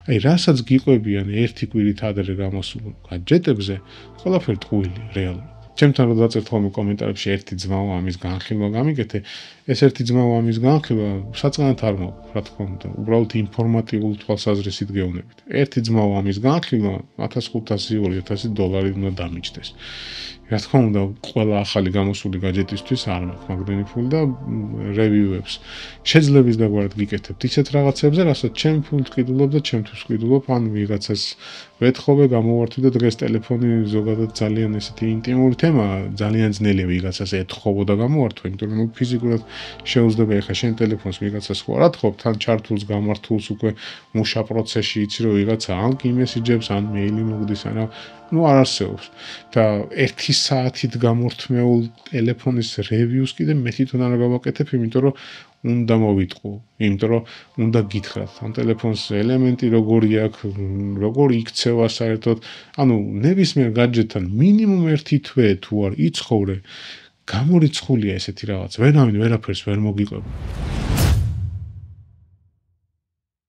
აი რასაც გიყვებიან ერთი კვირით ადრე გამოსულ гаджеტებზე, ყველაფერი ტყუილი რეალურად. ჩემთან რომ დაწერთ ხოლმე კომენტარებში ერთი ძმაო ამის განხილვა გამიგეთე, ეს ერთი ძმაო ამის განხილვა საწყანად არ მაქვს, რა თქმა უნდა, უბრალოდ ინფორმატიულ თვალსაზრისით გეუბნებით. ერთი ძმაო ამის განხილვა $1500-2000 უნდა დამიჯდეს. რა თქმა უნდა, ყველა ახალი გამოსული гаджеტისთვის არ მაქვს მაგდენი ფული და რევიუებს შეძლების დაგვარად გიკეთებთ ისეთ რაღაცებზე, რასაც ჩემ ფულს ყიდულობ და ჩემთვის ყიდულობ, ან ვიღაცას ვეთხოვე, გამოვართვი და დღეს ტელეფონი ზოგადად ძალიან ესეთი ინტიმური თემაა, ძალიან ძნელია ვიღაცას ეთხოვო და გამოვართვე, იმიტომ რომ ფიზიკურად შეუძლია ეხა შენ ტელეფონს ვიღაცას ხო არ ათხოვ, თან ჩართულს გამართულს უკვე მუშა პროცესში იცი რომ ვიღაცა ან კი მესიჯებს, ან მეილი მოგდის, ან არ არსებობს. და 1 საათით გამორთმეულ ტელეფონის რევიუს კიდე მე თვითონ არ გავაკეთებ, იმიტომ რომ უნდა მოვიტყო, იმიტომ რომ უნდა გითხრათ ამ ტელეფონს ელემენტი როგორი აქვს, როგორ იქცევა საერთოდ, ანუ ნებისმიერ гаджеტთან მინიმუმ 1 თვე თუ არ იცხოვრე, გამორიცხულია ესეთი რაღაც. ვერავინ ვერაფერს ვერ მოგიყვება.